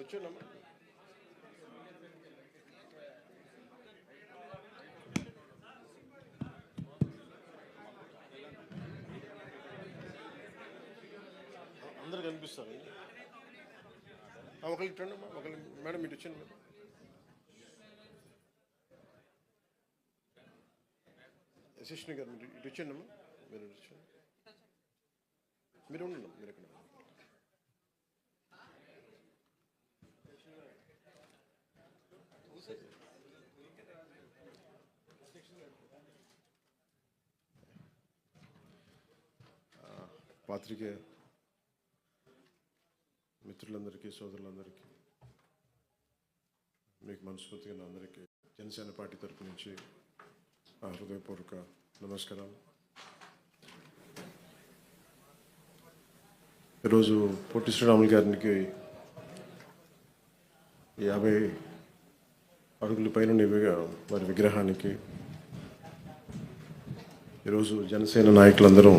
వచ్చానమ్మా. అందరు కనిపిస్తారు. ఒకళ్ళు ఇట్టండి అమ్మా, ఒకళ్ళు మేడం ఇటు వచ్చాను. మేడం యశస్విని గారు మీరు ఇటు వచ్చాను అమ్మా. మీరు ఇటు వచ్చాను. మీరు ఉండండి, మీరు ఎక్కడ పాత్రికే మిత్రులందరికీ, సోదరులందరికీ, మీకు మనస్ఫూర్తిగా అందరికీ జనసేన పార్టీ తరపు నుంచి హృదయపూర్వక నమస్కారాలు. ఈరోజు పొట్టి శ్రీరాములు గారికి 50 అడుగుల పైన వారి విగ్రహానికి ఈరోజు జనసేన నాయకులందరం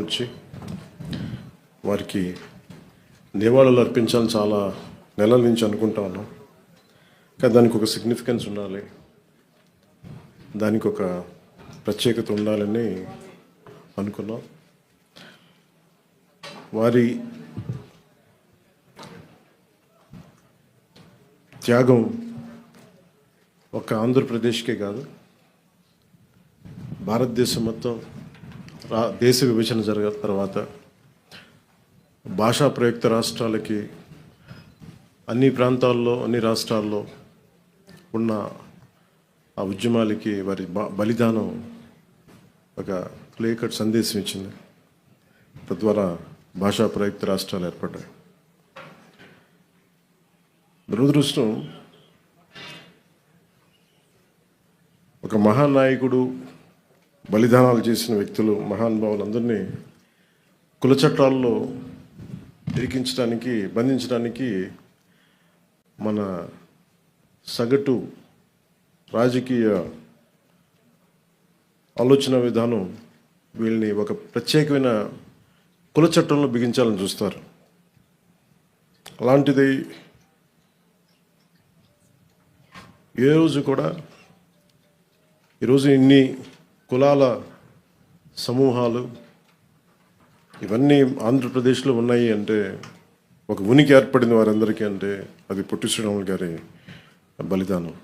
వచ్చి వారికి నివాళులు అర్పించాలని చాలా నెలల నుంచి అనుకుంటా ఉన్నాం. కానీ దానికి ఒక సిగ్నిఫికెన్స్ ఉండాలి, దానికి ఒక ప్రత్యేకత ఉండాలని అనుకున్నాం. వారి త్యాగం ఒక ఆంధ్రప్రదేశ్కే కాదు, భారతదేశం మొత్తం దేశ విభజన జరిగిన తర్వాత భాషా ప్రయుక్త రాష్ట్రాలకి అన్ని ప్రాంతాల్లో, అన్ని రాష్ట్రాల్లో ఉన్న ఆ ఉద్యమాలకి వారి బలిదానం ఒక క్లియర్ కట్ సందేశం ఇచ్చింది. తద్వారా భాషా ప్రయుక్త రాష్ట్రాలు ఏర్పడ్డాయి. దురదృష్టం, ఒక మహానాయకుడు, బలిదానాలు చేసిన వ్యక్తులు, మహానుభావులందరినీ కుల చట్టాల్లో ఇరికించడానికి, బంధించడానికి మన సగటు రాజకీయ ఆలోచన విధానం వీళ్ళని ఒక ప్రత్యేకమైన కుల చట్టంలో బిగించాలని చూస్తారు. అలాంటిది ఏ రోజు కూడా, ఈరోజు ఇన్ని కులాల సమూహాలు ఇవన్నీ ఆంధ్రప్రదేశ్లో ఉన్నాయి అంటే, ఒక ఉనికి ఏర్పడింది వారందరికీ అంటే అది పొట్టి శ్రీరాములు గారి బలిదానం.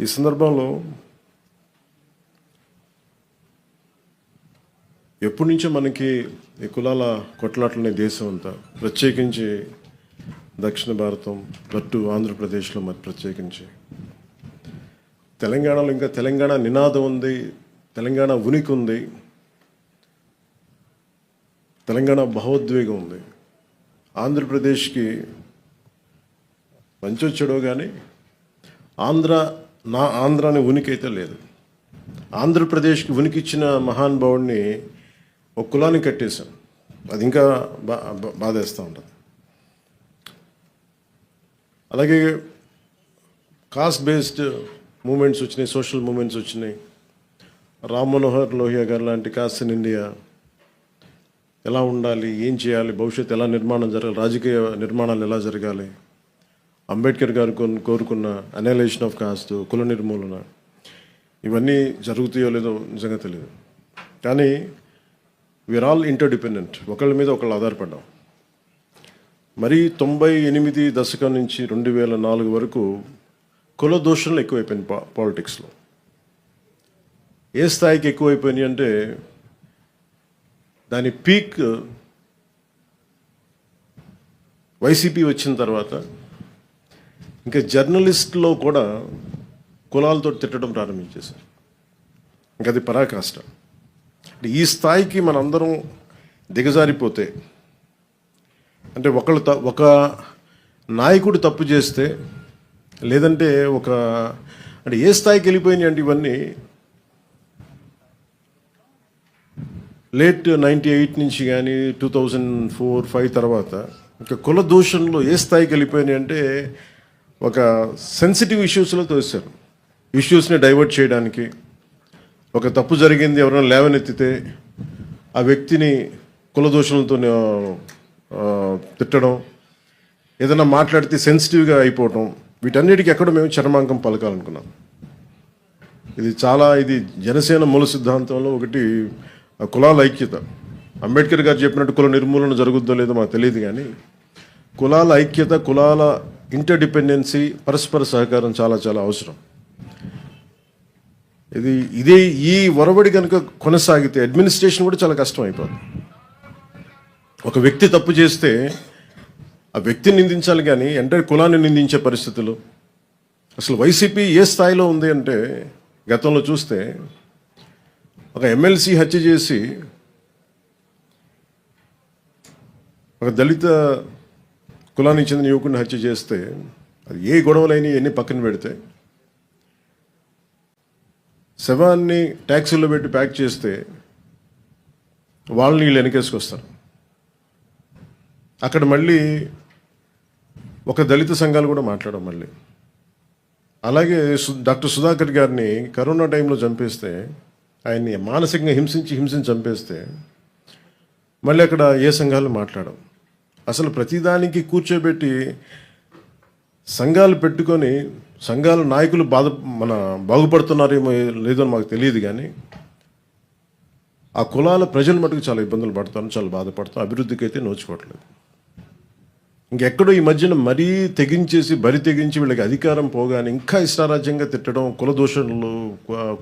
ఈ సందర్భంలో ఎప్పటి నుంచో మనకి ఈ కులాల కొట్లాటలనే దేశం అంతా, ప్రత్యేకించి దక్షిణ భారతం, అటు ఆంధ్రప్రదేశ్లో మరి ప్రత్యేకించి తెలంగాణలో ఇంకా తెలంగాణ నినాదం ఉంది, తెలంగాణ ఉనికి ఉంది, తెలంగాణ భావోద్వేగం ఉంది. ఆంధ్రప్రదేశ్కి మంచి చెడో కానీ ఆంధ్ర అనే ఉనికి అయితే లేదు. ఆంధ్రప్రదేశ్కి ఉనికి ఇచ్చిన మహానుభావుడిని ఒక కులాన్ని కట్టేశాం. అది ఇంకా బాధేస్తూ ఉంటుంది. అలాగే కాస్ట్ బేస్డ్ మూమెంట్స్ వచ్చినాయి, సోషల్ మూమెంట్స్ వచ్చినాయి. రామ్ మనోహర్ లోహియా గారు లాంటి కాస్ట్ ఇన్ ఇండియా ఎలా ఉండాలి, ఏం చేయాలి, భవిష్యత్తు ఎలా నిర్మాణం జరగాలి, రాజకీయ నిర్మాణాలు ఎలా జరగాలి, అంబేద్కర్ గారు కోరుకున్న అనలైజేషన్ ఆఫ్ కాస్ట్, కుల నిర్మూలన, ఇవన్నీ జరుగుతాయో లేదో నిజంగా తెలియదు. కానీ వీఆర్ ఆల్ ఇంటర్డిపెండెంట్, ఒకళ్ళ మీద ఒకళ్ళు ఆధారపడ్డాం. మరీ 98 దశకం నుంచి 2004 వరకు కుల దూషణలు ఎక్కువైపోయింది పాలిటిక్స్లో. ఏ స్థాయికి ఎక్కువైపోయినాయి అంటే, దాని పీక్ వైసీపీ వచ్చిన తర్వాత ఇంకా జర్నలిస్ట్లో కూడా కులాలతో తిట్టడం ప్రారంభించేశారు. ఇంకా అది పరాకాష్ట. అంటే ఈ స్థాయికి మనందరం దిగజారిపోతే, అంటే ఒక నాయకుడు తప్పు చేస్తే, లేదంటే అంటే ఏ స్థాయికి వెళ్ళిపోయినాయి అంటే ఇవన్నీ లేట్ 98 నుంచి కానీ 2004-05 తర్వాత ఇంకా కుల దూషణలో ఏ స్థాయికి వెళ్ళిపోయినాయి అంటే, ఒక సెన్సిటివ్ ఇష్యూస్లో తోసారు. ఇష్యూస్ని డైవర్ట్ చేయడానికి, ఒక తప్పు జరిగింది ఎవరైనా లేవనెత్తితే ఆ వ్యక్తిని కుల దూషణలతో తిట్టడం, ఏదైనా మాట్లాడితే సెన్సిటివ్గా అయిపోవటం, వీటన్నిటికీ ఎక్కడో మేము చరమాంకం పలకాలనుకున్నాం. ఇది జనసేన మూల సిద్ధాంతంలో ఒకటి కులాల ఐక్యత. అంబేద్కర్ గారు చెప్పినట్టు కుల నిర్మూలన జరుగుద్దో లేదో మాకు తెలియదు, కానీ కులాల ఐక్యత, కులాల ఇంటర్డిపెండెన్సీ, పరస్పర సహకారం చాలా చాలా అవసరం. ఇదే ఈ ఒరవడి కనుక కొనసాగితే అడ్మినిస్ట్రేషన్ కూడా చాలా కష్టం అయిపోతుంది. ఒక వ్యక్తి తప్పు చేస్తే ఆ వ్యక్తిని నిందించాలి, కానీ ఎంటైర్ కులాన్ని నిందించే పరిస్థితులు. అసలు వైసీపీ ఏ స్థాయిలో ఉంది అంటే, గతంలో చూస్తే ఒక ఎమ్మెల్సీ హత్య చేసి ఒక దళిత కులానికి చెందిన యువకుడిని హత్య చేస్తే, అది ఏ గొడవలైనా ఎన్ని పక్కన పెడితే, శవాన్ని ట్యాక్సీలో పెట్టి ప్యాక్ చేస్తే వాళ్ళని వీళ్ళు వెనకేసుకొస్తారు. అక్కడ మళ్ళీ ఒక దళిత సంఘాలు కూడా మాట్లాడడం. మళ్ళీ అలాగే డాక్టర్ సుధాకర్ గారిని కరోనా టైంలో చంపేస్తే, ఆయన్ని మానసికంగా హింసించి చంపేస్తే మళ్ళీ అక్కడ ఏ సంఘాలు మాట్లాడడం. అసలు ప్రతిదానికి కూర్చోబెట్టి సంఘాలు పెట్టుకొని సంఘాల నాయకులు బాగుపడుతున్నారేమో లేదో మాకు తెలియదు, కానీ ఆ కులాల ప్రజలు మటుకు చాలా ఇబ్బందులు పడతారు, చాలా బాధపడతారు, అభివృద్ధికి అయితే నోచుకోవట్లేదు. ఇంకెక్కడో ఈ మధ్యన మరీ బరి తెగించి వీళ్ళకి అధికారం పోగానే ఇంకా ఇష్టారాజ్యంగా తిట్టడం, కుల దోషణలు,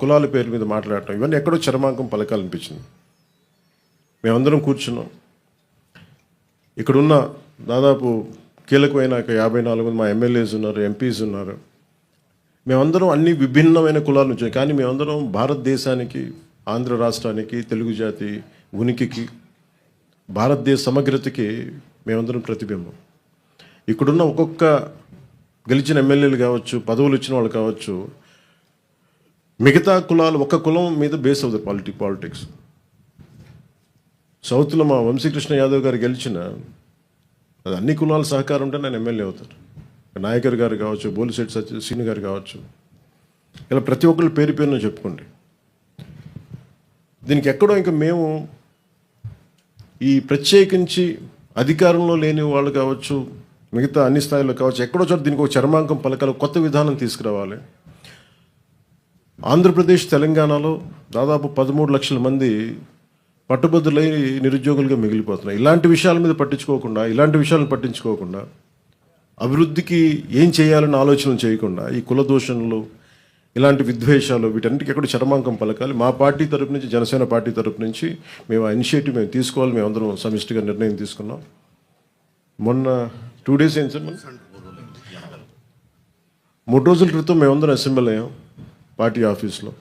కులాల పేరు మీద మాట్లాడటం, ఇవన్నీ ఎక్కడో చరమాంకం పలకాలనిపించింది. మేమందరం కూర్చున్నాం. ఇక్కడున్న దాదాపు కీలకమైన 54 మంది మా ఎమ్మెల్యేస్ ఉన్నారు, ఎంపీస్ ఉన్నారు. మేమందరం అన్ని విభిన్నమైన కులాల నుంచి, కానీ మేమందరం భారతదేశానికి, ఆంధ్ర రాష్ట్రానికి, తెలుగు జాతి ఉనికికి, భారతదేశ సమగ్రతకి మేమందరం ప్రతిబింబం. ఇక్కడున్న ఒక్కొక్క గెలిచిన ఎమ్మెల్యేలు కావచ్చు, పదవులు ఇచ్చిన వాళ్ళు కావచ్చు, మిగతా కులాలు ఒక్క కులం మీద బేస్ అవుతారు పాలిటిక్స్. సౌత్లో మా వంశీకృష్ణ యాదవ్ గారు గెలిచిన, అది అన్ని కులాల సహకారం ఉంటే నేను ఎమ్మెల్యే అవుతారు. నాయకర్ గారు కావచ్చు, బోలిశెట్టి శ్రీను గారు కావచ్చు, ఇలా ప్రతి ఒక్కరు పేరును చెప్పుకోండి. దీనికి ఎక్కడో ఇంకా మేము ఈ ప్రత్యేకించి అధికారంలో లేని వాళ్ళు కావచ్చు, మిగతా అన్ని స్థాయిలో కావచ్చు, ఎక్కడో చోట దీనికి ఒక చరమాంకం పలకాలి, కొత్త విధానం తీసుకురావాలి. ఆంధ్రప్రదేశ్, తెలంగాణలో దాదాపు 13 లక్షల మంది పట్టుబద్దులై నిరుద్యోగులుగా మిగిలిపోతున్నాయి. ఇలాంటి విషయాల మీద పట్టించుకోకుండా అభివృద్ధికి ఏం చేయాలని ఆలోచన చేయకుండా ఈ కుల దూషణలు, ఇలాంటి విద్వేషాలు, వీటన్నిటికీ ఎక్కడ చరమాంకం పలకాలి. మా పార్టీ తరపు నుంచి, జనసేన పార్టీ తరపు నుంచి మేము ఆ ఇనిషియేటివ్ తీసుకోవాలి. మేమందరం సమిష్టిగా నిర్ణయం తీసుకున్నాం. మొన్న 2 days అయింది సార్, 3 రోజుల క్రితం మేమందరం అసెంబ్లీ అయ్యాం. పార్టీ ఆఫీస్లో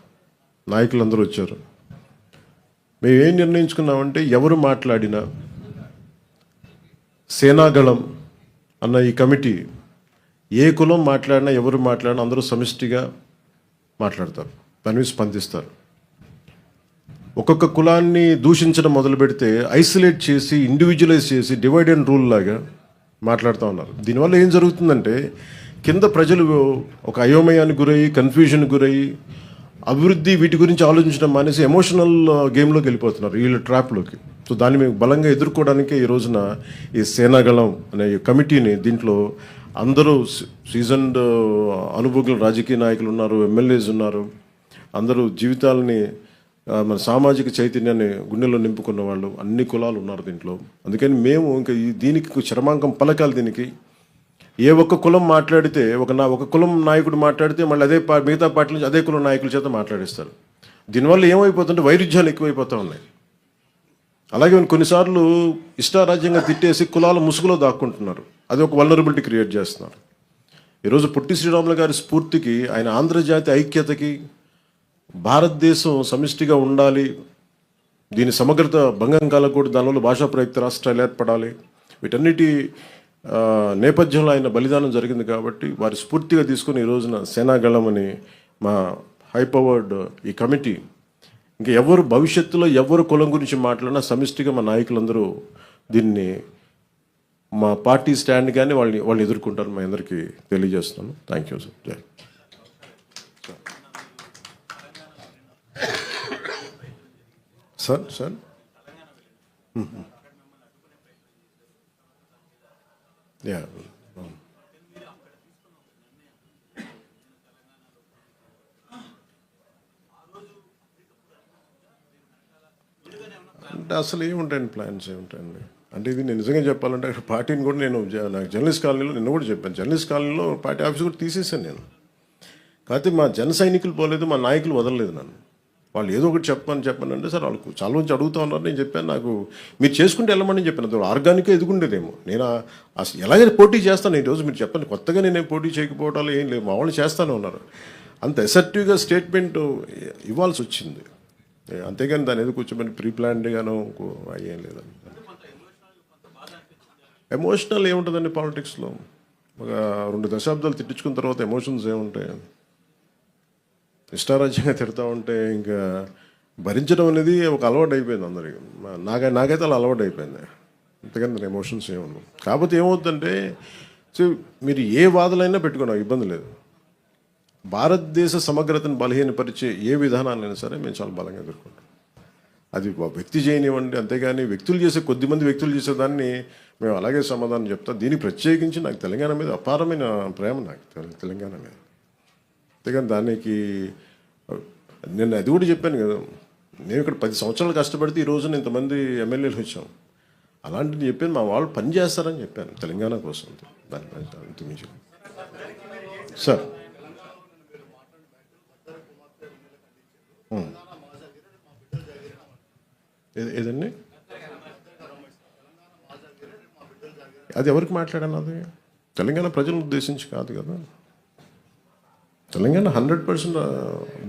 నాయకులందరూ వచ్చారు. మేము ఏం నిర్ణయించుకున్నామంటే, ఎవరు మాట్లాడినా సేనాగళం అన్న ఈ కమిటీ ఏ కులం మాట్లాడినా, ఎవరు మాట్లాడినా అందరూ సమిష్టిగా మాట్లాడతారు, దాని మీద స్పందిస్తారు. ఒక్కొక్క కులాన్ని దూషించడం మొదలు పెడితే ఐసోలేట్ చేసి, ఇండివిజువలైజ్ చేసి, డివైడ్ అండ్ రూల్ లాగా మాట్లాడుతూ ఉన్నారు. దీనివల్ల ఏం జరుగుతుందంటే, కింద ప్రజలు ఒక అయోమయానికి గురయ్యి, కన్ఫ్యూజన్కి గురయ్యి, అభివృద్ధి వీటి గురించి ఆలోచించడం మానేసి ఎమోషనల్ గేమ్లోకి వెళ్ళిపోతున్నారు, వీళ్ళ ట్రాప్లోకి. సో దాన్ని మేము బలంగా ఎదుర్కోవడానికే ఈ రోజున ఈ సేనాగళం అనే కమిటీని, దీంట్లో అందరూ సీజన్డ్ అనుభవజ్ఞులు, రాజకీయ నాయకులు ఉన్నారు, ఎమ్మెల్యేస్ ఉన్నారు, అందరూ జీవితాలని, మన సామాజిక చైతన్యాన్ని గుండెల్లో నింపుకున్న వాళ్ళు, అన్ని కులాలు ఉన్నారు దీంట్లో. అందుకని మేము ఇంకా దీనికి చరమాంకం పలకాలి. దీనికి ఏ ఒక్క కులం మాట్లాడితే, ఒక కులం నాయకుడు మాట్లాడితే మళ్ళీ మిగతా పార్టీ నుంచి అదే కులం నాయకుల చేత మాట్లాడిస్తారు. దీనివల్ల ఏమైపోతుంటే వైరుధ్యాలు ఎక్కువైపోతూ ఉన్నాయి. అలాగే కొన్నిసార్లు ఇష్టారాజ్యంగా తిట్టేసి కులాల ముసుగులో దాక్కుంటున్నారు. అది ఒక వల్నరబిలిటీ క్రియేట్ చేస్తున్నారు. ఈరోజు పొట్టి శ్రీరాములు గారి స్ఫూర్తికి, ఆయన ఆంధ్రజాతి ఐక్యతకి, భారతదేశం సమిష్టిగా ఉండాలి, దీని సమగ్రత భంగం కలగకూడదు, దానివల్ల భాషా ప్రయుక్త రాష్ట్రాలు ఏర్పడాలి, వీటన్నిటి నేపథ్యంలో ఆయన బలిదానం జరిగింది. కాబట్టి వారి స్ఫూర్తిగా తీసుకుని ఈ రోజున సేనాగళం అని మా హై పవర్డ్ ఈ కమిటీ, ఇంకా ఎవరు భవిష్యత్తులో ఎవరు కులం గురించి మాట్లాడినా సమిష్టిగా మా నాయకులందరూ దీన్ని, మా పార్టీ స్టాండ్ కానీ వాళ్ళు ఎదుర్కొంటారు. మా అందరికీ తెలియజేస్తున్నాను. Thank you sir. జై. సార్ యా అంటే అసలు ఏముంటాయండి, ప్లాన్స్ ఏముంటాయండి? అంటే ఇది నేను నిజంగా చెప్పాలంటే అక్కడ పార్టీని కూడా నేను నాకు జర్నలిస్ట్ కాలనీలో నిన్న కూడా చెప్పాను, జర్నలిస్ట్ కాలనీలో పార్టీ ఆఫీస్ కూడా తీసేసాను నేను. కాకపోతే మా జన సైనికులు పోలేదు, మా నాయకులు వదలలేదు నన్ను. వాళ్ళు ఏదో ఒకటి చెప్పమని అంటే సార్ వాళ్ళకు చాలా మంది అడుగుతూ ఉన్నారు. నేను చెప్పాను, నాకు మీరు చేసుకుంటే వెళ్ళమని చెప్పాను. అది ఆర్గానిక్గా ఎదుగుండేదేమో. నేను అసలు ఎలాగైనా పోటీ చేస్తాను. ఈరోజు మీరు చెప్పండి, కొత్తగా నేనేం పోటీ చేయకపోవటాలు ఏం లేదు, మా వాళ్ళు చేస్తూనే ఉన్నారు. అంత అసర్టివ్గా స్టేట్మెంట్ ఇవ్వాల్సి వచ్చింది. అంతేగాని దాని ఏదో కూర్చోమని ప్రీ ప్లాన్డ్గానో అయ్యేం లేదండి. ఎమోషనల్ ఏముంటుందండి పాలిటిక్స్లో? ఒక 2 దశాబ్దాలు తిట్టించుకున్న తర్వాత ఎమోషన్స్ ఏముంటాయి? ఇష్టారాజ్యంగా తిడతా ఉంటే ఇంకా భరించడం అనేది ఒక అలవాటు అయిపోయింది అందరికీ. నాకైతే అలా అలవాటు అయిపోయింది. అంతేగాని దాని ఎమోషన్స్ ఏముండవు. కాకపోతే ఏమవుతుందంటే, సో మీరు ఏ వాదనైనా పెట్టుకున్నాం, ఇబ్బంది లేదు. భారతదేశ సమగ్రతను బలహీనపరిచే ఏ విధానాలైనా సరే మేము చాలా బలంగా ఎదుర్కొంటాం. అది వ్యక్తి చేయనివ్వండి, అంతేగాని కొద్దిమంది వ్యక్తులు చేసేదాన్ని మేము అలాగే సమాధానం చెప్తాం. దీనికి ప్రత్యేకించి నాకు తెలంగాణ మీద అపారమైన ప్రేమ, నాకు తెలంగాణ మీద. అంతేగాని దానికి నేను అది కూడా చెప్పాను కదా, నేను ఇక్కడ 10 సంవత్సరాలు కష్టపడితే ఈ రోజున ఇంతమంది ఎమ్మెల్యేలు వచ్చాం. అలాంటిది చెప్పాను, మా వాళ్ళు పని చేస్తారని చెప్పాను తెలంగాణ కోసం. దాని అంతమించి సార్ ఏదండి? అది ఎవరికి మాట్లాడాను? అది తెలంగాణ ప్రజలను ఉద్దేశించి కాదు కదా. తెలంగాణ 100%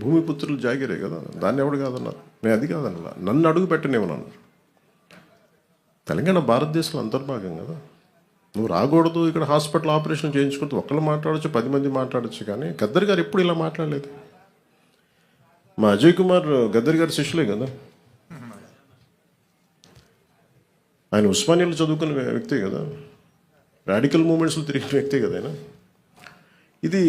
భూమిపుత్రులు జాగిరే కదా, దాన్ని ఎవడు కాదన్నారు. నేను అది కాదన్నా, నన్ను అడుగు పెట్టనివ్వనన్నారు. తెలంగాణ భారతదేశంలో అంతర్భాగం కదా. నువ్వు రాకూడదు, ఇక్కడ హాస్పిటల్ ఆపరేషన్ చేయించుకుంటూ ఒకళ్ళు మాట్లాడచ్చు, 10 మంది మాట్లాడచ్చు. కానీ గద్దర్ గారు ఎప్పుడు ఇలా మాట్లాడలేదు. మా అజయ్ కుమార్ గద్దర్ గారి శిష్యులే కదా. ఆయన ఉస్మానియాలో చదువుకున్న వ్యక్తే కదా, రాడికల్ మూమెంట్స్లో తిరిగిన వ్యక్తే కదా ఆయన. ఇది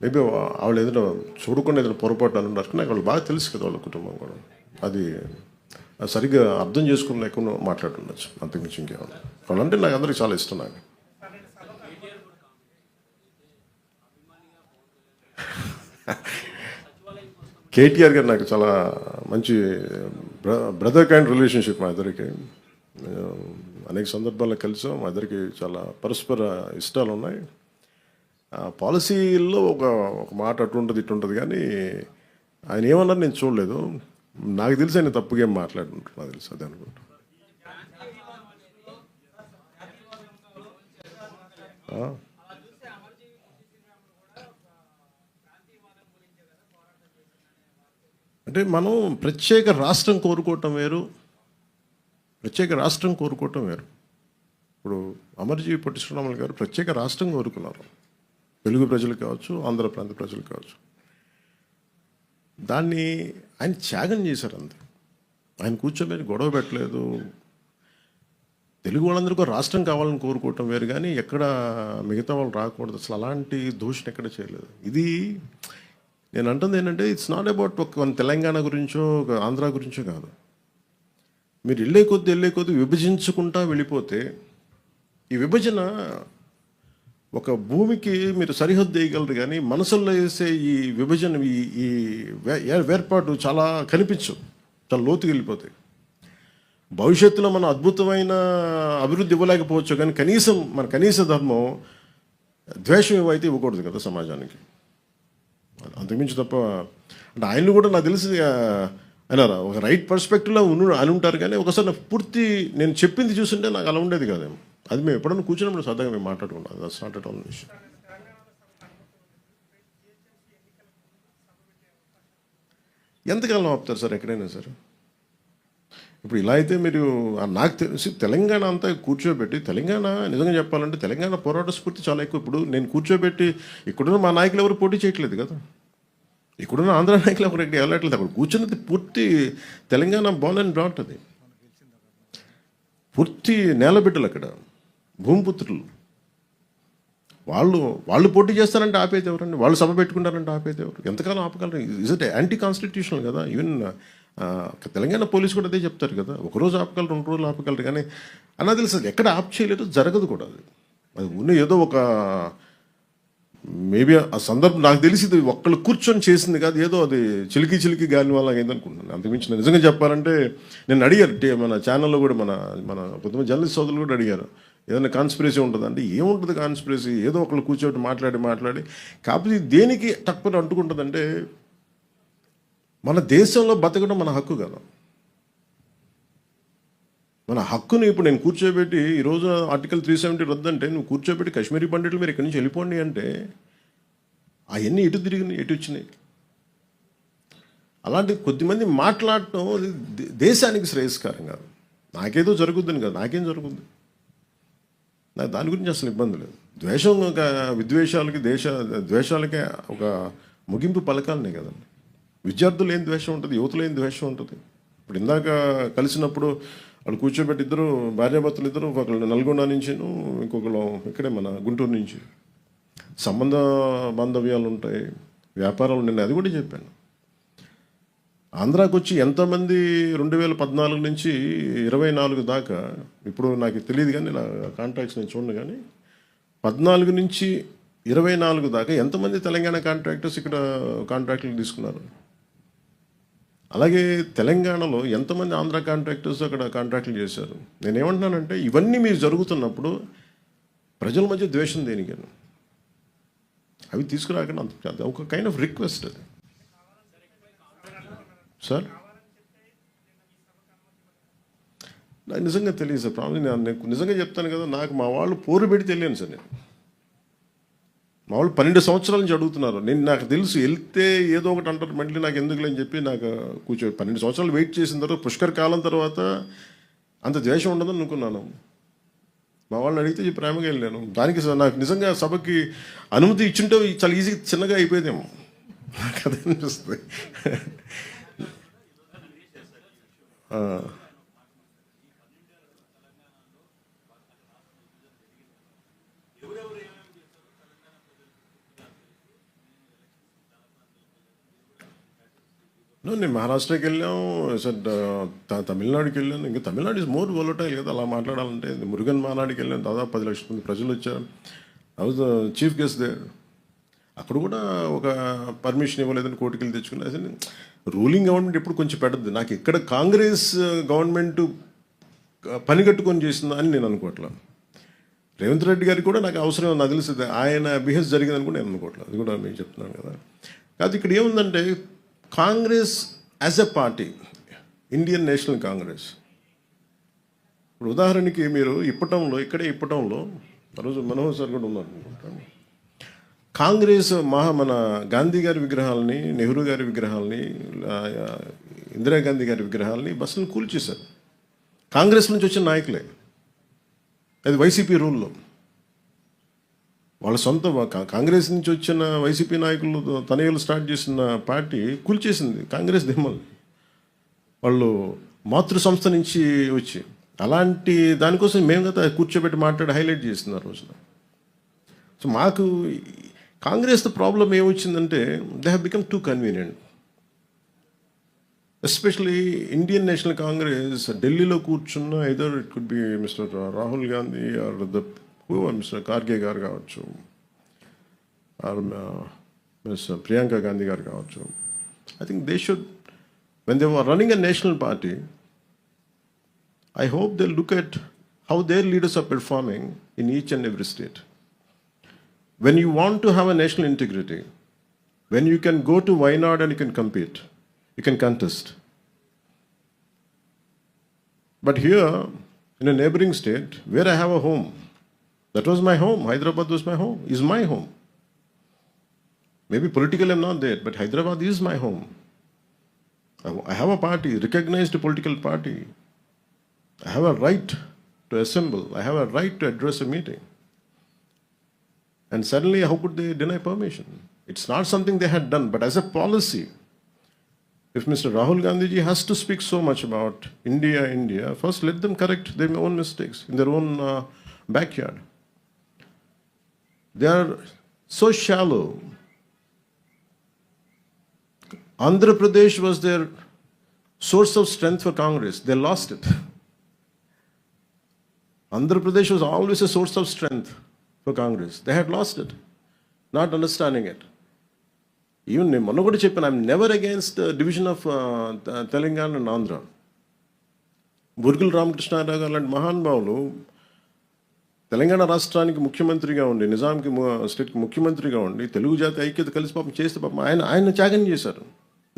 మేబీ వాళ్ళు ఏదైనా చూడకుండా ఏదైనా పొరపాటు అని ఉన్నారు, నాకు వాళ్ళు బాగా తెలుసు కదా, వాళ్ళ కుటుంబం కూడా. అది సరిగ్గా అర్థం చేసుకుని లేకుండా మాట్లాడుతుండొచ్చు, అంతకుమించి ఇంకేమన్నా. వాళ్ళంటే నాకు అందరికి చాలా ఇష్టం. నాకు కేటీఆర్ గారు నాకు చాలా మంచి బ్రదర్ కైండ్ రిలేషన్షిప్. మా ఇద్దరికి అనేక సందర్భాల్లో కలిసాం. మా ఇద్దరికి చాలా పరస్పర ఇష్టాలు ఉన్నాయి. పాలసీల్లో ఒక మాట అటు ఉంటుంది ఇటు ఉంటుంది, కానీ ఆయన ఏమన్నారు నేను చూడలేదు. నాకు తెలిసి ఆయన తప్పుగా ఏం మాట్లాడుకుంటారు, నాకు తెలుసు అదే అనుకుంటా. అంటే మనం ప్రత్యేక రాష్ట్రం కోరుకోవటం వేరు, ప్రత్యేక రాష్ట్రం కోరుకోవటం వేరు. ఇప్పుడు అమర్జీ పొట్టి శ్రీరాములు గారు ప్రత్యేక రాష్ట్రం కోరుకున్నారు, తెలుగు ప్రజలు కావచ్చు, ఆంధ్ర ప్రాంత ప్రజలు కావచ్చు. దాన్ని ఆయన త్యాగం చేశారు అంతే. ఆయన కూర్చోబెట్టి గొడవ పెట్టలేదు. తెలుగు వాళ్ళందరికీ రాష్ట్రం కావాలని కోరుకోవటం వేరు, కానీ ఎక్కడ మిగతా వాళ్ళు రాకూడదు, అసలు అలాంటి దూషణ ఎక్కడ చేయలేదు. ఇది నేను అంటుంది ఏంటంటే, ఇట్స్ నాట్ అబౌట్ ఒక తెలంగాణ గురించో ఒక ఆంధ్ర గురించో కాదు. మీరు వెళ్ళే కొద్దీ విభజించుకుంటా వెళ్ళిపోతే, ఈ విభజన ఒక భూమికి మీరు సరిహద్దు వేయగలరు, కానీ మనసుల్లో వేసే ఈ విభజన, ఈ వేర్పాటు చాలా కనిపించు, చాలా లోతుకి వెళ్ళిపోతాయి. భవిష్యత్తులో మనం అద్భుతమైన అభివృద్ధి ఇవ్వలేకపోవచ్చు, కానీ కనీసం మన కనీస ధర్మం ద్వేషం ఏవైతే ఇవ్వకూడదు కదా సమాజానికి. అంతకుమించి తప్ప అంటే ఆయన్ని కూడా నాకు తెలిసి ఆయన ఒక రైట్ పర్స్పెక్టివ్లో అని ఉంటారు, కానీ ఒకసారి పూర్తి నేను చెప్పింది చూస్తుంటే నాకు అలా ఉండేది కాదేమో. అది మేము ఎప్పుడన్నా కూర్చున్నప్పుడు సరదాగా మేము మాట్లాడుకుంటాం. That's not at all issue. ఎంతకాలం ఆపుతారు సార్ ఎక్కడైనా సరే? ఇప్పుడు ఇలా అయితే మీరు నాకు తెలిసి తెలంగాణ అంతా కూర్చోబెట్టి, తెలంగాణ నిజంగా చెప్పాలంటే తెలంగాణ పోరాట స్ఫూర్తి చాలా ఎక్కువ. ఇప్పుడు నేను కూర్చోబెట్టి ఇక్కడున్న మా నాయకులు ఎవరు పోటీ చేయట్లేదు కదా, ఇక్కడున్న ఆంధ్ర నాయకులు ఎవరు ఎక్కడ వెళ్ళట్లేదు. అక్కడ కూర్చున్నది పూర్తి తెలంగాణ బాల్ అండ్ బ్రాట్, అది పూర్తి నేలబిడ్డలు, అక్కడ భూమిపుత్రులు. వాళ్ళు పోటీ చేస్తారంటే ఆపేది ఎవరండి? వాళ్ళు సభ పెట్టుకుంటారంటే ఆపేది ఎవరు? ఎంతకాలం ఆపగలరు? ఇజ్ ఇట్ యాంటీ కాన్స్టిట్యూషనల్ కదా. ఈవెన్ తెలంగాణ పోలీసు కూడా అదే చెప్తారు కదా, ఒకరోజు ఆపగలరు, 2 రోజులు ఆపగలరు, కానీ అన్నా తెలుసు ఎక్కడ ఆప్ చేయలేదు, జరగదు కూడా. అది అది ఉన్న ఏదో ఒక మేబీ ఆ సందర్భం నాకు తెలిసి ఇది ఒక్కళ్ళు కూర్చొని చేసింది కాదు, ఏదో అది చిలికి గాలి వల్ల అయిందనుకుంటున్నాను. అంతకుమించి నేను నిజంగా చెప్పాలంటే నేను అడిగారు మన ఛానల్లో కూడా మన మన కొంతమంది జర్నలిస్ట్ సోదరులు కూడా అడిగారు, ఏదైనా కాన్స్పిరసీ ఉంటుంది అంటే ఏముంటుంది కాన్స్పిరసీ, ఏదో ఒకళ్ళు కూర్చోటి మాట్లాడి కాకపోతే దేనికి తక్కువ అంటుకుంటుందంటే మన దేశంలో బతకడం మన హక్కు కదా. మన హక్కుని ఇప్పుడు నేను కూర్చోబెట్టి ఈరోజు ఆర్టికల్ 370 రద్దంటే నువ్వు కూర్చోబెట్టి కాశ్మీరీ పండితులు మీరు ఇక్కడి నుంచి వెళ్ళిపోండి అంటే అవన్నీ ఎటు తిరిగినాయి, ఎటు వచ్చినాయి. అలాంటి కొద్దిమంది మాట్లాడటం దేశానికి శ్రేయస్కరం కాదు. నాకేదో జరుగుద్దని కాదు, నాకేం జరుగుద్ది, నాకు దాని గురించి అసలు ఇబ్బంది లేదు. ద్వేషం ఒక విద్వేషాలకి ద్వేషాలకే ఒక ముగింపు పలకాలనే కదండి. విద్యార్థులు ఏం ద్వేషం ఉంటుంది, యువతలు ఏం ద్వేషం ఉంటుంది. ఇప్పుడు ఇందాక కలిసినప్పుడు వాళ్ళు కూర్చోబెట్టి ఇద్దరు భార్యాభర్తలు ఇద్దరు, ఒకళ్ళు నల్గొండ నుంచి ఇంకొకళ్ళు ఇక్కడే మన గుంటూరు నుంచి సంబంధ బాంధవ్యాలు ఉంటాయి, వ్యాపారాలు. నేను అది కూడా చెప్పాను. ఆంధ్రాకి వచ్చి ఎంతమంది 2014 నుంచి 24 దాకా, ఇప్పుడు నాకు తెలియదు కానీ నా కాంట్రాక్ట్స్ నేను చూడను కానీ 14 నుంచి 24 దాకా ఎంతమంది తెలంగాణ కాంట్రాక్టర్స్ ఇక్కడ కాంట్రాక్టులు తీసుకున్నారు. అలాగే తెలంగాణలో ఎంతమంది ఆంధ్ర కాంట్రాక్టర్స్ అక్కడ కాంట్రాక్టులు చేశారు. నేనేమంటున్నానంటే ఇవన్నీ మీరు జరుగుతున్నప్పుడు ప్రజల మధ్య ద్వేషం దేనికని అవి తీసుకురాకుండా అంత ఒక కైండ్ ఆఫ్ రిక్వెస్ట్ అది సార్. నాకు నిజంగా తెలియదు సార్, ప్రాబ్లం నేను నిజంగా చెప్తాను కదా, నాకు మా వాళ్ళు పోరు పెడితే వెళ్ళాను సార్. నేను మా వాళ్ళు 12 సంవత్సరాల నుంచి అడుగుతున్నారు. నాకు తెలుసు వెళ్తే ఏదో ఒకటి అంటారు, మళ్ళీ నాకు ఎందుకులే అని చెప్పి నాకు 12 సంవత్సరాలు వెయిట్ చేసిన తర్వాత పుష్కర కాలం తర్వాత అంత ద్వేషం ఉండదని అనుకున్నాను. మా వాళ్ళని అడిగితే ప్రేమగా వెళ్ళాను. దానికి నాకు నిజంగా సభకి అనుమతి ఇచ్చుంటే చాలా ఈజీ చిన్నగా అయిపోయేదేమో, నాకు అదే అనిపిస్తుంది. నేను మహారాష్ట్రకి వెళ్ళాం సార్, తమిళనాడుకి వెళ్ళాను. ఇంకా తమిళనాడు ఇస్ మోర్ వోలటైల్ కదా అలా మాట్లాడాలంటే. మురుగన్ మానాడికి వెళ్ళాను, దాదాపు 10 లక్షల మంది ప్రజలు వచ్చారు. I was chief guest there. అక్కడ కూడా ఒక పర్మిషన్ ఇవ్వలేదని కోర్టుకి వెళ్ళి తెచ్చుకున్నా. అసలు రూలింగ్ గవర్నమెంట్ ఎప్పుడు కొంచెం పెడద్దు. నాకు ఇక్కడ కాంగ్రెస్ గవర్నమెంట్ పని కట్టుకొని చేసిందా అని నేను అనుకోవట్లేదు. రేవంత్ రెడ్డి గారికి కూడా నాకు అవసరం నాకు తెలుస్తుంది, ఆయన బిహేవ్ జరిగిందని కూడా నేను అనుకోవట్లేదు. అది కూడా నేను చెప్తున్నాను కదా. కాదు ఇక్కడ ఏముందంటే Congress as a party, Indian national Congress, ఇప్పుడు ఉదాహరణకి మీరు ఇప్పటంలో ఆ రోజు మనోహర్ సార్ కూడా ఉన్నారు అనుకుంటాను, కాంగ్రెస్ మన గాంధీ గారి విగ్రహాలని, నెహ్రూ గారి విగ్రహాలని, ఇందిరాగాంధీ గారి విగ్రహాలని బస్సులను కూల్చేశారు. కాంగ్రెస్ నుంచి వచ్చిన నాయకులే, అది వైసీపీ రూల్లో. వాళ్ళ సొంత కాంగ్రెస్ నుంచి వచ్చిన వైసీపీ నాయకులు తనయులు స్టార్ట్ చేసిన పార్టీ కూల్చేసింది కాంగ్రెస్ దిమ్మలు, వాళ్ళు మాతృ సంస్థ నుంచి వచ్చి. అలాంటి దానికోసం మేము కదా కూర్చోబెట్టి మాట్లాడి హైలైట్ చేసింది ఆ రోజున. సో మాకు కాంగ్రెస్ ప్రాబ్లం ఏమొచ్చిందంటే they have become too convenient. Especially Indian national Congress ఢిల్లీలో కూర్చున్న either it could be mister Rahul Gandhi or mister Kharge గారు కావచ్చు, ఆర్ మిస్ ప్రియాంక గాంధీ గారు కావచ్చు. I think they should, when they were running a national party, I hope they'll look at how their leaders are performing in each and every state. When you want to have a national integrity, when you can go to Wayanad and you can compete, you can contest. But here, in a neighboring state, where I have a home, that was my home, Hyderabad was my home, is my home. Maybe politically I'm not there, but Hyderabad is my home. I have a party, recognized political party. I have a right to assemble. I have a right to address a meeting. And suddenly, how could they deny permission? It's not something they had done, but as a policy, if Mr. Rahul Gandhi ji has to speak so much about India, first let them correct their own mistakes in their own backyard. They are so shallow. Andhra Pradesh was their source of strength for Congress. They lost it. Andhra Pradesh was always a source of strength. for Congress. They had lost it, not understanding it. Even నేను మొన్న కూడా చెప్పాను, I'm never against division of Telangana and Andhra. Burgula Ramakrishna Rao గారు లాంటి మహానుభావులు తెలంగాణ రాష్ట్రానికి ముఖ్యమంత్రిగా ఉండి, నిజాంకి స్టేట్కి ముఖ్యమంత్రిగా ఉండి, తెలుగు జాతి ఐక్యత కలిసి పాపం చేస్తే పాపం ఆయన త్యాగం చేశారు.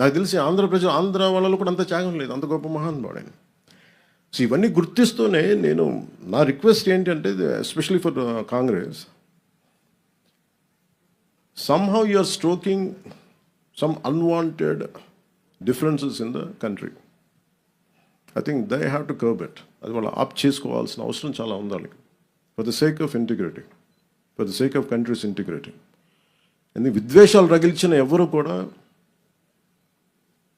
నాకు తెలిసి ఆంధ్ర వాళ్ళలో కూడా అంత త్యాగం లేదు, అంత గొప్ప మహానుభావుడు ఆయన. సో ఇవన్నీ గుర్తిస్తూనే నేను నా రిక్వెస్ట్ ఏంటంటే, especially for Congress, somehow you are stroking some unwanted differences in the country. I think they have to curb it. అది వాళ్ళు ఆప్ చేసుకోవాల్సిన అవసరం చాలా ఉంది వాళ్ళకి, for the sake of integrity, for the sake of countries integrity. ఎందుకు విద్వేషాలు రగిల్చిన ఎవరు కూడా,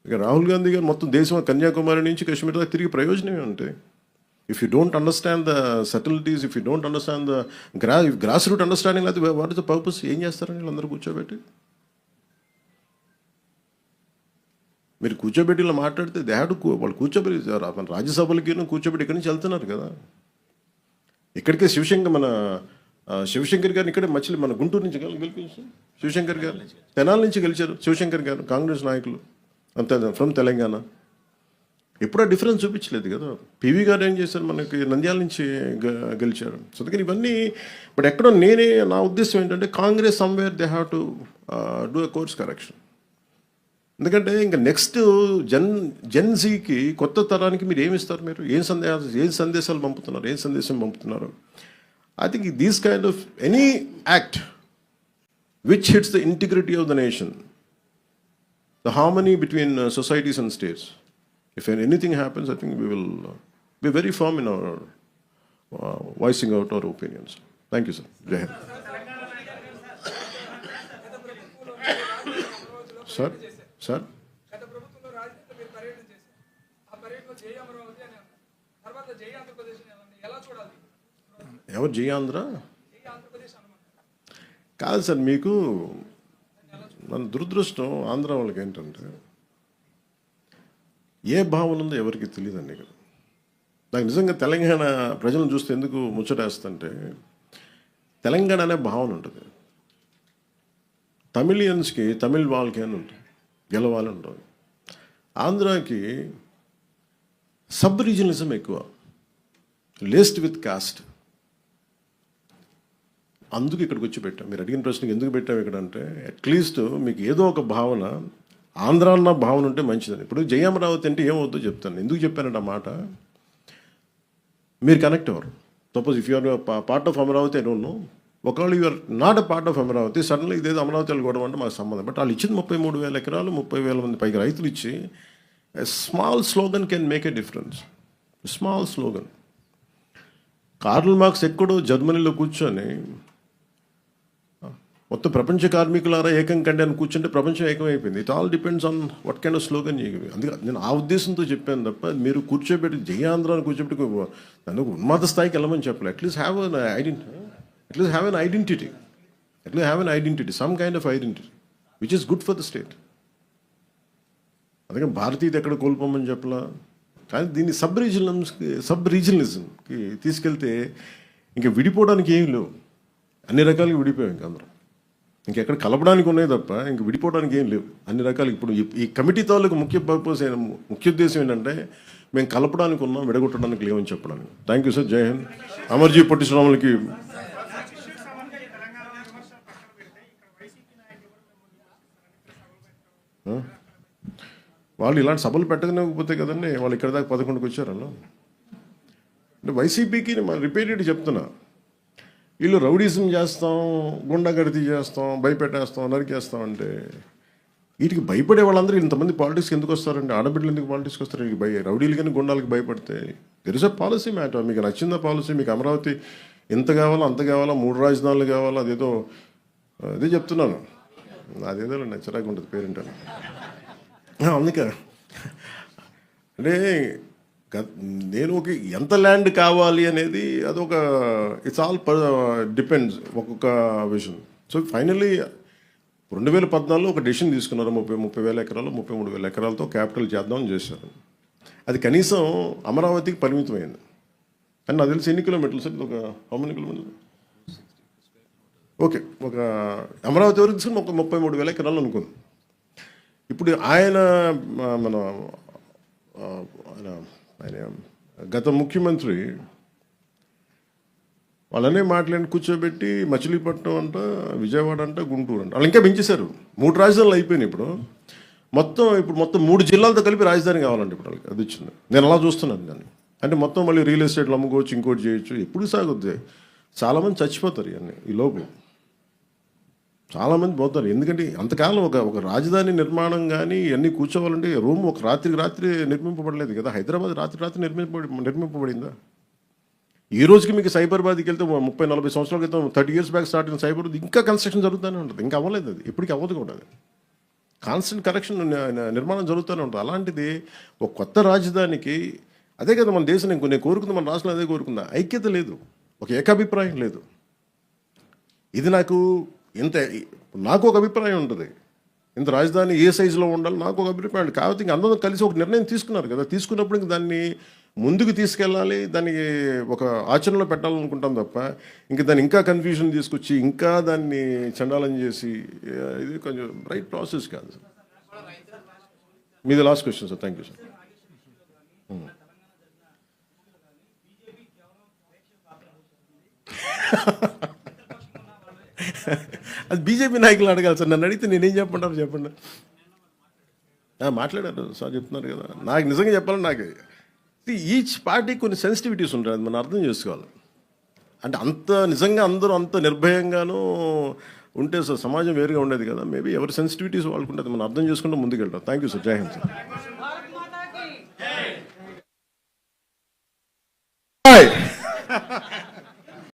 ఇక రాహుల్ గాంధీ గారు మొత్తం దేశం కన్యాకుమారి నుంచి కాశ్మీర్ దాకా తిరిగి ప్రయోజనమే ఉంటాయి. If you don't understand the subtleties, if you don't understand the grassroots understanding, what is the purpose? ఏం చేస్తారని వీళ్ళందరూ కూర్చోబెట్టి, మీరు కూర్చోబెట్టి ఇలా మాట్లాడితే దే హ్యావ్ టు, వాళ్ళు కూర్చోబెట్టి మన రాజ్యసభలకి కూర్చోబెట్టి ఇక్కడి నుంచి వెళ్తున్నారు కదా. ఇక్కడికే శివశంకర్ గారిని ఇక్కడే మన గుంటూరు నుంచి గెలిపించారు. శివశంకర్ గారు తెనాల నుంచి గెలిచారు. శివశంకర్ గారు కాంగ్రెస్ నాయకులు అంతే, ఫ్రమ్ తెలంగాణ. ఎప్పుడూ డిఫరెన్స్ చూపించలేదు కదా. పివి గారు ఏం చేశారు, మనకి నంద్యాల నుంచి గెలిచారు. సో అందుకని ఇవన్నీ, బట్ ఎక్కడో నా ఉద్దేశం ఏంటంటే, Congress somewhere they have to do a course correction. ఎందుకంటే ఇంకా నెక్స్ట్ జెన్జీకి, కొత్త తరానికి మీరు ఏమి ఇస్తారు? మీరు ఏం సందేశాలు పంపుతున్నారు, ఏం సందేశం పంపుతున్నారు? I think these kind of any act which hits the integrity of the nation, the harmony between societies and states. If anything happens, I think we will be very firm in our voicing out our opinions. Thank you, sir. Jai Hind. Sir. ఎవరు జై ఆంధ్ర? కాదు sir, మీకు మన దురదృష్టం ఆంధ్ర వాళ్ళకి ఏంటంటే, ఏ భావన ఉందో ఎవరికి తెలియదండి. ఇక్కడ నాకు నిజంగా తెలంగాణ ప్రజలను చూస్తే ఎందుకు ముచ్చటేస్తుంటే, తెలంగాణ అనే భావన ఉంటుంది. తమిళియన్స్కి, తమిళ్ వాళ్ళకి అని ఉంటుంది, గెలవాలి ఉంటుంది. ఆంధ్రాకి సబ్ రీజనలిజం ఎక్కువ, లేస్డ్ విత్ కాస్ట్. అందుకు ఇక్కడికి వచ్చి పెట్టాం. మీరు అడిగిన ప్రశ్నకి ఎందుకు పెట్టాం ఇక్కడ అంటే, అట్లీస్ట్ మీకు ఏదో ఒక భావన, ఆంధ్ర అన్న భావన ఉంటే మంచిదని. ఇప్పుడు జయమరావతి అంటే ఏమవుద్దో చెప్తాను. ఎందుకు చెప్పానంటే ఆ మాట, మీరు కనెక్ట్ అవ్వరు. Suppose if you're part of Amaravati, I don't know, ఒకవేళ you're not a part of Amaravati, suddenly ఇదేదో అమరావతి వెళ్ళిపోవడం అంటే మాకు సంబంధం. బట్ వాళ్ళు ఇచ్చింది 33,000 ఎకరాలు, 30,000 మంది పైగా రైతులు ఇచ్చి, small slogan can make a difference. Small slogan. Karl Marx ఎక్కడో జర్మనీలో కూర్చొని, మొత్తం ప్రపంచ కార్మికులారా ఏకం కండి అని కూర్చుంటే ప్రపంచం ఏకమైపోయింది. It all depends on what kind of slogan. అందుకే నేను ఆ ఉద్దేశంతో చెప్పాను తప్ప, మీరు కూర్చోబెట్టి జై ఆంధ్ర అని కూర్చోబెట్టి నన్ను ఉన్నత స్థాయికి వెళ్ళమని చెప్పాలి. At least have an identity, some kind of identity which is good for the state. అందుకని భారతీయత ఎక్కడ కోల్పోమని చెప్పలా. కానీ దీన్ని సబ్ రీజనలిజంకి తీసుకెళ్తే ఇంకా విడిపోవడానికి ఏమి లేవు. అన్ని రకాలుగా విడిపోయాం ఇంకా అందరం. ఇంకెక్కడ కలపడానికి ఉన్నాయి తప్ప ఇంక విడిపోవడానికి ఏం లేవు. అన్ని రకాలు. ఇప్పుడు ఈ కమిటీ తాలూకు ముఖ్య ఉద్దేశం ఏంటంటే, మేము కలపడానికి ఉన్నాం, విడగొట్టడానికి లేవని చెప్పడానికి. Thank you sir. Jai Hind. అమర్జీ పొట్టి శ్రీరాములకి వాళ్ళు ఇలాంటి సభలు పెట్టకపోతే కదండి వాళ్ళు ఇక్కడ దాకా 11కి వచ్చారన్న. అంటే వైసీపీకి రిపీటెడ్ చెప్తున్నా, వీళ్ళు రౌడీజం చేస్తాం, గుండాగర్దీ చేస్తాం, భయపెట్టేస్తాం, నరికేస్తాం అంటే, వీటికి భయపడే వాళ్ళందరూ ఇంతమంది పాలిటిక్స్కి ఎందుకు వస్తారండి? ఆడబిడ్డలు ఎందుకు పాలిటిక్స్కి వస్తారు? రౌడీలు కానీ గుండాలకి భయపడితే there is a policy matter. మీకు నచ్చిందా పాలసీ? మీకు అమరావతి ఎంత కావాలో అంత కావాలా, 3 రాజధానులు కావాలా, అదేదో అదే చెప్తున్నాను. అదేదో నచ్చరాగా ఉంటుంది పేరెంట్. అందుకే అంటే నేను ఎంత ల్యాండ్ కావాలి అనేది అదొక, ఇట్స్ ఆల్ డిపెండ్స్ ఒక్కొక్క విషయం. సో ఫైనల్లీ 2014లో ఒక డెసిషన్ తీసుకున్నారు. 30,000 ఎకరాలు, 33,000 ఎకరాలతో క్యాపిటల్ చేద్దామని చేశారు. అది కనీసం అమరావతికి పరిమితమైంది. అండ్ నాకు తెలిసి ఎన్ని కిలోమీటర్లు సార్? ఒక హౌ మెనీ కిలోమీటర్లు? ఓకే, ఒక అమరావతి వరకు తీసుకుని ఒక 33,000 ఎకరాలు అనుకుంది. ఇప్పుడు ఆయన మన ఆయన ఆయన గత ముఖ్యమంత్రి వాళ్ళనే మాట్లాడి కూర్చోబెట్టి మచిలీపట్నం అంట, విజయవాడ అంట, గుంటూరు అంట, వాళ్ళు ఇంకా పెంచేశారు. 3 రాజధానులు అయిపోయినాయి. ఇప్పుడు మొత్తం 3 జిల్లాలతో కలిపి రాజధాని కావాలంటే ఇప్పుడు వాళ్ళకి అది వచ్చింది. నేను అలా చూస్తున్నాను దాన్ని. అంటే మొత్తం మళ్ళీ రియల్ ఎస్టేట్లు అమ్ముకోవచ్చు, ఇంకోటి చేయొచ్చు. ఎప్పుడు సాగుద్ది? చాలామంది చచ్చిపోతారు ఇవన్నీ ఈ లోపు. చాలామంది పోతారు. ఎందుకంటే అంతకాలం ఒక రాజధాని నిర్మాణం కానీ ఇవన్నీ కూర్చోవాలంటే రూమ్ ఒక రాత్రికి రాత్రి నిర్మింపబడలేదు కదా. హైదరాబాద్ రాత్రి నిర్మింపబడిందా? ఈ రోజుకి మీకు సైబరాబాద్కి వెళ్తే 30-40 సంవత్సరాల క్రితం 30 years బ్యాక్ స్టార్ట్ అయిన సైబరాబాద్ ఇంకా కన్స్ట్రక్షన్ జరుగుతూనే ఉంటుంది. ఇంకా అవ్వలేదు, అది ఎప్పటికీ అవ్వదు కూడా. అది కాన్స్టెంట్ కరెక్షన్ నిర్మాణం జరుగుతూనే ఉంటుంది. అలాంటిది ఒక కొత్త రాజధానికి అదే కదా మన దేశం. నేను కోరుకుంది, మన రాష్ట్రంలో అదే కోరుకుందా. ఐక్యత లేదు, ఒక ఏకాభిప్రాయం లేదు. ఇది నాకు ఒక అభిప్రాయం ఉంటుంది. ఇంత రాజధాని ఏ సైజులో ఉండాలి నాకు ఒక అభిప్రాయం. కాబట్టి ఇంక అందరం కలిసి ఒక నిర్ణయం తీసుకున్నారు కదా. తీసుకున్నప్పుడు ఇంక దాన్ని ముందుకు తీసుకెళ్ళాలి, దానికి ఒక ఆచరణలో పెట్టాలనుకుంటాం తప్ప ఇంక దాన్ని ఇంకా కన్ఫ్యూజన్ తీసుకొచ్చి ఇంకా దాన్ని చండాలం చేసి ఇది కొంచెం రైట్ ప్రాసెస్ కాదు సార్. మీది last question sir. Thank you sir. అది బీజేపీ నాయకులు అడగాలి సార్. నన్ను అడిగితే నేనేం చెప్పండి. మాట్లాడారు సార్, చెప్తున్నారు కదా. నాకు నిజంగా చెప్పాలని నాకు ఈచ్ పార్టీ కొన్ని సెన్సిటివిటీస్ ఉంటాయి, అది మనం అర్థం చేసుకోవాలి. అంటే నిజంగా అందరూ అంత నిర్భయంగానూ ఉంటే సార్ సమాజం వేరుగా ఉండేది కదా. మేబీ ఎవరి సెన్సిటివిటీస్ వాళ్ళకు ఉంటుంది, మనం అర్థం చేసుకుంటే ముందుకెళ్తాం. Thank you sir. Jai Hind sir.